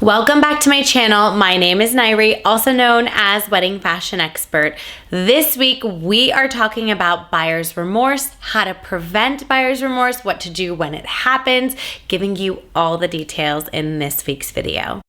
Welcome back to my channel. My name is Nayri, also known as Wedding Fashion Expert. This week, we are talking about buyer's remorse, how to prevent buyer's remorse, what to do when it happens, giving you all the details in this week's video.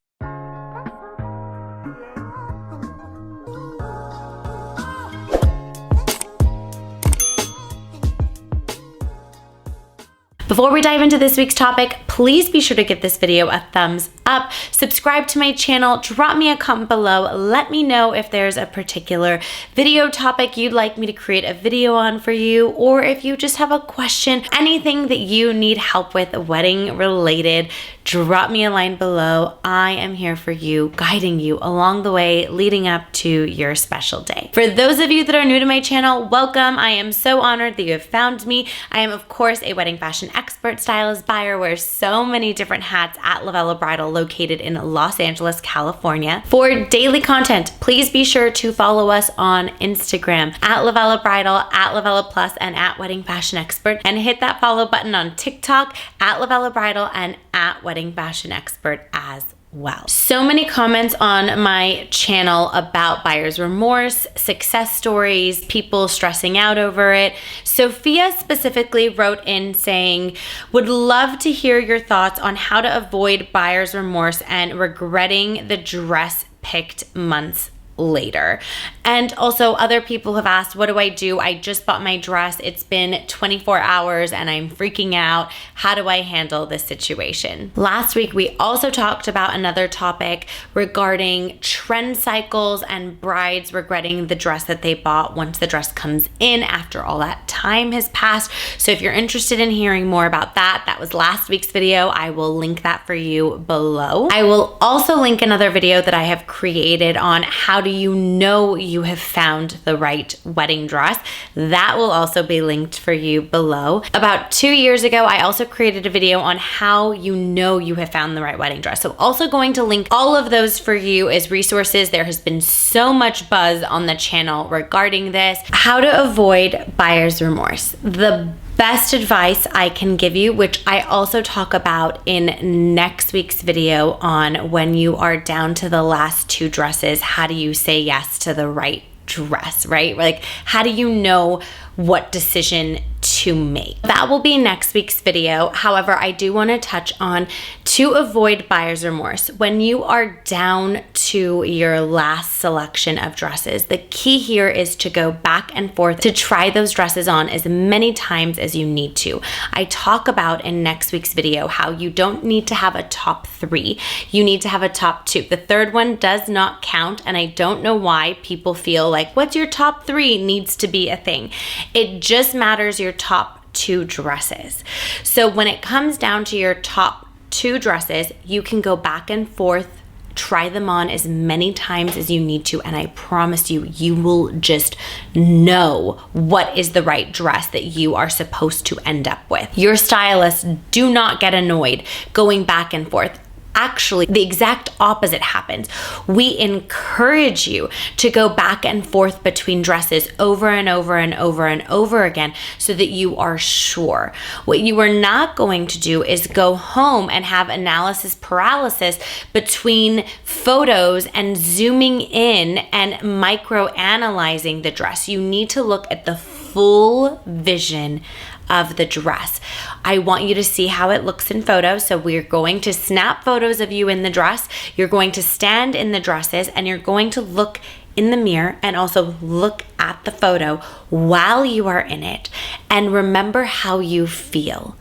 Before we dive into this week's topic, please be sure to give this video a thumbs up, subscribe to my channel, drop me a comment below, let me know if there's a particular video topic you'd like me to create a video on for you, or if you just have a question, anything that you need help with wedding related, drop me a line below. I am here for you, guiding you along the way leading up to your special day. For those of you that are new to my channel, welcome. I am so honored that you have found me. I am, of course, a wedding fashion expert, stylist, buyer, wears so many different hats at LOVELLA Bridal, located in Los Angeles, California. For daily content, please be sure to follow us on Instagram at LOVELLA Bridal, at LOVELLA Plus, and at Wedding Fashion Expert, and hit that follow button on TikTok at LOVELLA Bridal and at Wedding Fashion Expert as well. So many comments on my channel about buyer's remorse, success stories, people stressing out over it. Sophia specifically wrote in saying, would love to hear your thoughts on how to avoid buyer's remorse and regretting the dress picked months later. And also other people have asked, what do? I just bought my dress. It's been 24 hours and I'm freaking out. How do I handle this situation? Last week, we also talked about another topic regarding trend cycles and brides regretting the dress that they bought once the dress comes in after all that time has passed. So if you're interested in hearing more about that, that was last week's video. I will link that for you below. I will also link another video that I have created on how do you know you have found the right wedding dress. That will also be linked for you below. About 2 years ago, I also created a video on how you know you have found the right wedding dress. So also going to link all of those for you as resources. There has been so much buzz on the channel regarding this. How to avoid buyer's remorse. The best advice I can give you, which I also talk about in next week's video on when you are down to the last two dresses, how do you say yes to the right dress, right? Like, how do you know what decision to make? That will be next week's video. However, I do want to touch on to avoid buyer's remorse. When you are down to your last selection of dresses, the key here is to go back and forth to try those dresses on as many times as you need to. I talk about in next week's video how you don't need to have a top 3. You need to have a top 2. The third one does not count, and I don't know why people feel like what's your top 3 needs to be a thing. It just matters your top 2 dresses. So when it comes down to your top 2 dresses, you can go back and forth, try them on as many times as you need to, and I promise you, you will just know what is the right dress that you are supposed to end up with. Your stylists do not get annoyed going back and forth. Actually, the exact opposite happens. We encourage you to go back and forth between dresses over and over and over and over again so that you are sure. What you are not going to do is go home and have analysis paralysis between photos and zooming in and micro-analyzing the dress. You need to look at the full vision of the dress. I want you to see how it looks in photos. So we're going to snap photos of you in the dress. You're going to stand in the dresses and you're going to look in the mirror and also look at the photo while you are in it and remember how you feel.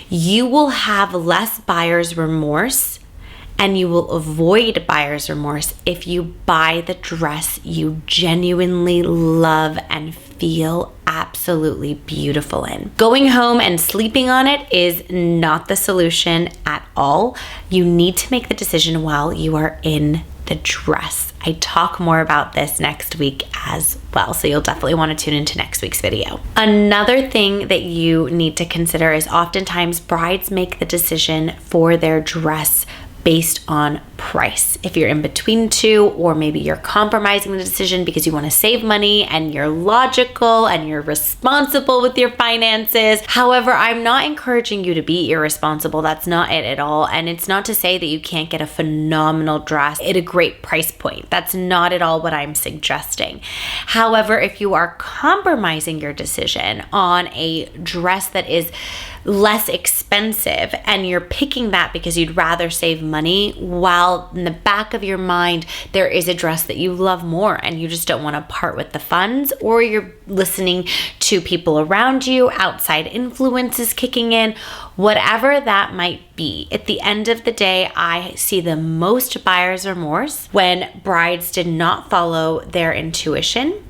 You will have less buyer's remorse and you will avoid buyer's remorse if you buy the dress you genuinely love and feel absolutely beautiful in. Going home and sleeping on it is not the solution at all. You need to make the decision while you are in the dress. I talk more about this next week as well, so you'll definitely want to tune into next week's video. Another thing that you need to consider is oftentimes brides make the decision for their dress based on price. If you're in between two, or maybe you're compromising the decision because you want to save money and you're logical and you're responsible with your finances. However, I'm not encouraging you to be irresponsible. That's not it at all. And it's not to say that you can't get a phenomenal dress at a great price point. That's not at all what I'm suggesting. However, if you are compromising your decision on a dress that is less expensive and you're picking that because you'd rather save money, while in the back of your mind there is a dress that you love more and you just don't want to part with the funds, or you're listening to people around you, outside influences kicking in, whatever that might be. At the end of the day, I see the most buyer's remorse when brides did not follow their intuition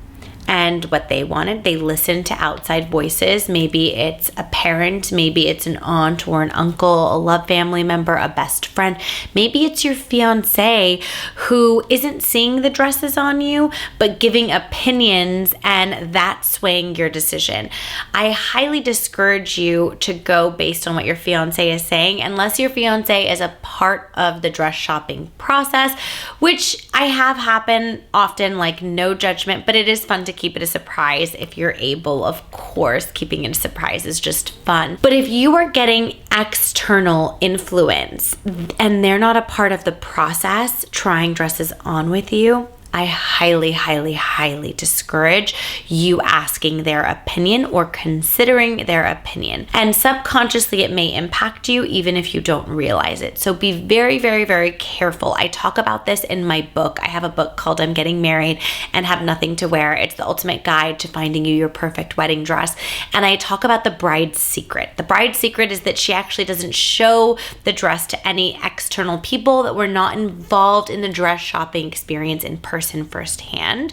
and what they wanted. They listened to outside voices. Maybe it's a parent, maybe it's an aunt or an uncle, a love family member, a best friend. Maybe it's your fiance who isn't seeing the dresses on you, but giving opinions, and that's swaying your decision. I highly discourage you to go based on what your fiance is saying, unless your fiance is a part of the dress shopping process, which I have happen often, like no judgment, but it is fun to keep it a surprise if you're able. Of course, keeping it a surprise is just fun. But if you are getting external influence and they're not a part of the process trying dresses on with you, I highly, highly, highly discourage you asking their opinion or considering their opinion. And subconsciously, it may impact you even if you don't realize it. So be very, very, very careful. I talk about this in my book. I have a book called I'm Getting Married and Have Nothing to Wear. It's the ultimate guide to finding you your perfect wedding dress. And I talk about the bride's secret. The bride's secret is that she actually doesn't show the dress to any external people, that we're not involved in the dress shopping experience in person firsthand,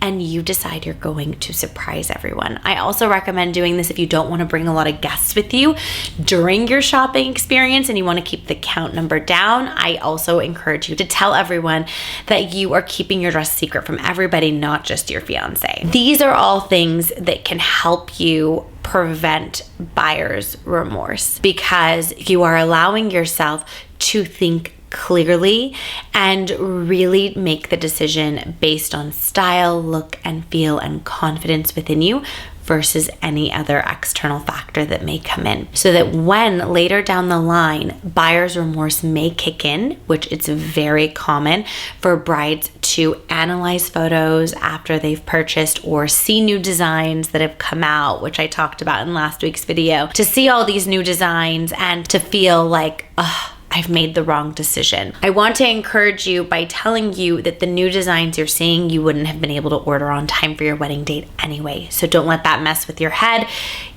and you decide you're going to surprise everyone. I also recommend doing this if you don't want to bring a lot of guests with you during your shopping experience and you want to keep the count number down. I also encourage you to tell everyone that you are keeping your dress secret from everybody, not just your fiance. These are all things that can help you prevent buyer's remorse, because you are allowing yourself to think clearly and really make the decision based on style, look, and feel, and confidence within you versus any other external factor that may come in. So that when later down the line, buyer's remorse may kick in, which it's very common for brides to analyze photos after they've purchased or see new designs that have come out, which I talked about in last week's video, to see all these new designs and to feel like, I've made the wrong decision. I want to encourage you by telling you that the new designs you're seeing, you wouldn't have been able to order on time for your wedding date anyway. So don't let that mess with your head.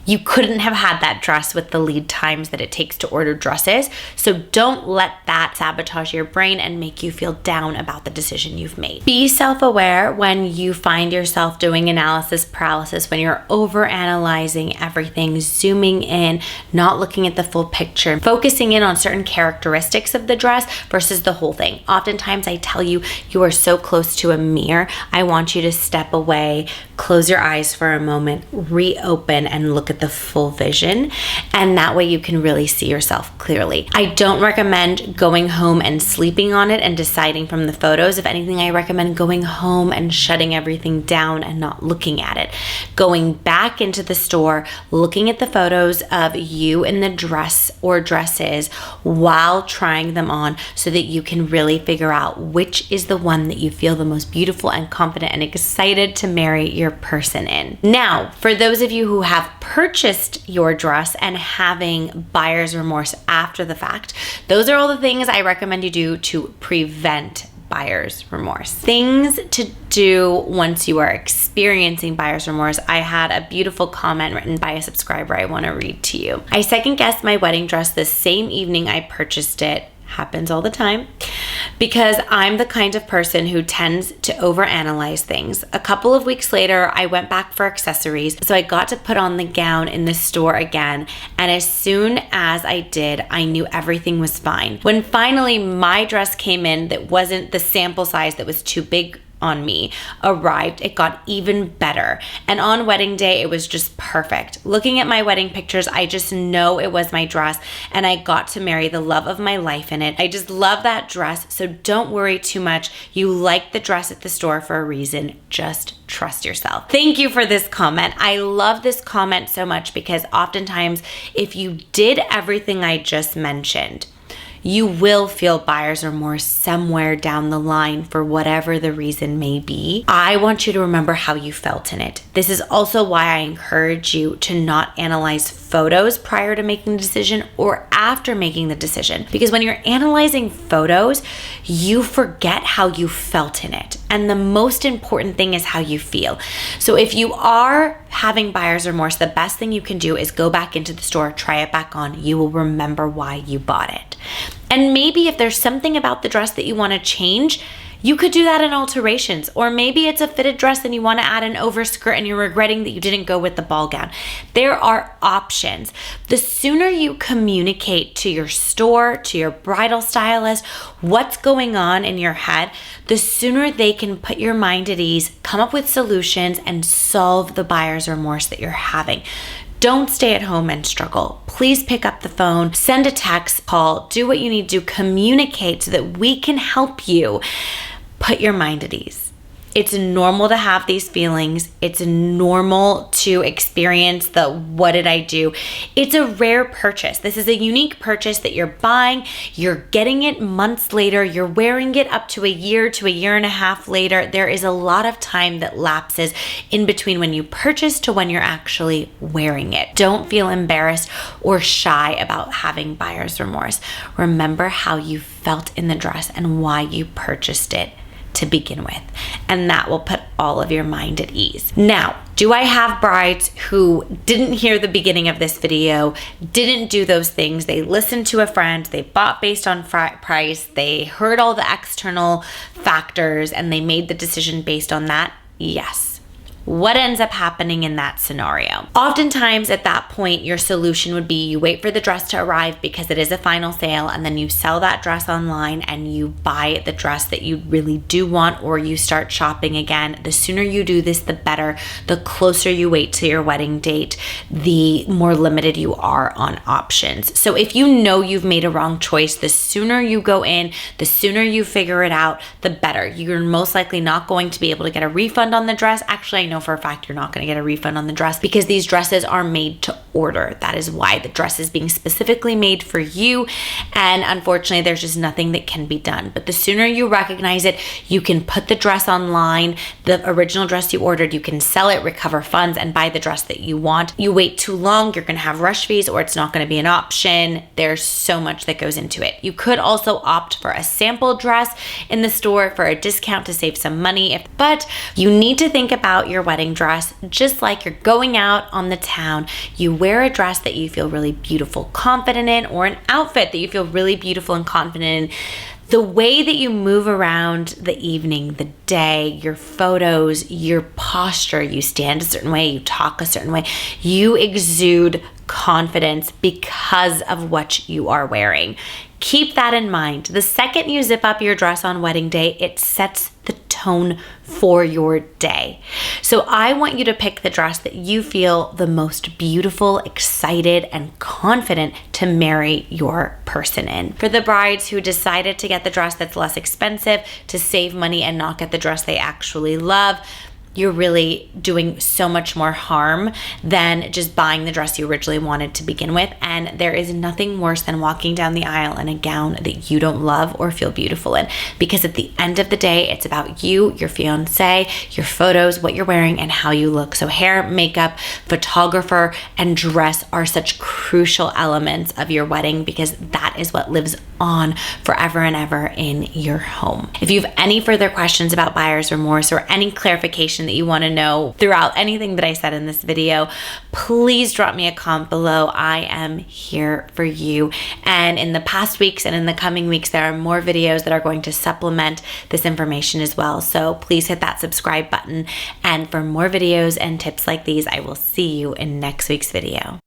You couldn't have had that dress with the lead times that it takes to order dresses. So don't let that sabotage your brain and make you feel down about the decision you've made. Be self-aware when you find yourself doing analysis paralysis, when you're over-analyzing everything, zooming in, not looking at the full picture, focusing in on certain characteristics of the dress versus the whole thing. Oftentimes I tell you, you are so close to a mirror. I want you to step away, close your eyes for a moment, reopen, and look at the full vision, and that way you can really see yourself clearly. I don't recommend going home and sleeping on it and deciding from the photos. If anything, I recommend going home and shutting everything down and not looking at it. Going back into the store, looking at the photos of you in the dress or dresses while trying them on, so that you can really figure out which is the one that you feel the most beautiful and confident and excited to marry your person in. Now, for those of you who have purchased your dress and having buyer's remorse after the fact, those are all the things I recommend you do to prevent buyer's remorse. Things to do once you are experiencing buyer's remorse. I had a beautiful comment written by a subscriber I want to read to you. I second-guessed my wedding dress the same evening I purchased it. Happens all the time, because I'm the kind of person who tends to overanalyze things. A couple of weeks later, I went back for accessories, so I got to put on the gown in the store again, and as soon as I did, I knew everything was fine. When finally my dress came in that wasn't the sample size, that was too big on me arrived, it got even better. And on wedding day, it was just perfect. Looking at my wedding pictures, I just know it was my dress, and I got to marry the love of my life in it. I just love that dress, so don't worry too much. You liked the dress at the store for a reason. Just trust yourself. Thank you for this comment. I love this comment so much because oftentimes, if you did everything I just mentioned, you will feel buyer's remorse somewhere down the line for whatever the reason may be. I want you to remember how you felt in it. This is also why I encourage you to not analyze photos prior to making the decision or after making the decision. Because when you're analyzing photos, you forget how you felt in it. And the most important thing is how you feel. So if you are having buyer's remorse, the best thing you can do is go back into the store, try it back on. You will remember why you bought it. And maybe if there's something about the dress that you want to change, you could do that in alterations. Or maybe it's a fitted dress and you want to add an overskirt and you're regretting that you didn't go with the ball gown. There are options. The sooner you communicate to your store, to your bridal stylist, what's going on in your head, the sooner they can put your mind at ease, come up with solutions, and solve the buyer's remorse that you're having. Don't stay at home and struggle. Please pick up the phone, send a text, call, do what you need to communicate so that we can help you put your mind at ease. It's normal to have these feelings. It's normal to experience the what did I do? It's a rare purchase. This is a unique purchase that you're buying. You're getting it months later. You're wearing it up to a year and a half later. There is a lot of time that lapses in between when you purchase to when you're actually wearing it. Don't feel embarrassed or shy about having buyer's remorse. Remember how you felt in the dress and why you purchased it to begin with, and that will put all of your mind at ease. Now, do I have brides who didn't hear the beginning of this video, didn't do those things? They listened to a friend, they bought based on price, they heard all the external factors, and they made the decision based on that? Yes. What ends up happening in that scenario? Oftentimes at that point, your solution would be you wait for the dress to arrive because it is a final sale, and then you sell that dress online and you buy the dress that you really do want, or you start shopping again. The sooner you do this, the better. The closer you wait to your wedding date, the more limited you are on options. So if you know you've made a wrong choice, the sooner you go in, the sooner you figure it out, the better. You're most likely not going to be able to get a refund on the dress. Actually, I know for a fact you're not going to get a refund on the dress because these dresses are made to order. That is why the dress is being specifically made for you, and unfortunately there's just nothing that can be done. But the sooner you recognize it, you can put the dress online, the original dress you ordered, you can sell it, recover funds, and buy the dress that you want. You wait too long, you're going to have rush fees, or it's not going to be an option. There's so much that goes into it. You could also opt for a sample dress in the store for a discount to save some money, but you need to think about your wedding dress just like you're going out on the town. You wear a dress that you feel really beautiful, confident in, or an outfit that you feel really beautiful and confident in. The way that you move around the evening, the day, your photos, your posture, you stand a certain way, you talk a certain way, you exude confidence because of what you are wearing. Keep that in mind. The second you zip up your dress on wedding day, it sets the tone for your day. So I want you to pick the dress that you feel the most beautiful, excited, and confident to marry your person in. For the brides who decided to get the dress that's less expensive to save money and not get the dress they actually love, you're really doing so much more harm than just buying the dress you originally wanted to begin with. And there is nothing worse than walking down the aisle in a gown that you don't love or feel beautiful in. Because at the end of the day, it's about you, your fiance, your photos, what you're wearing, and how you look. So hair, makeup, photographer, and dress are such crucial elements of your wedding because that is what lives on forever and ever in your home. If you have any further questions about buyer's remorse or any clarification that you want to know throughout anything that I said in this video, please drop me a comment below. I am here for you. And in the past weeks and in the coming weeks, there are more videos that are going to supplement this information as well. So please hit that subscribe button. And for more videos and tips like these, I will see you in next week's video.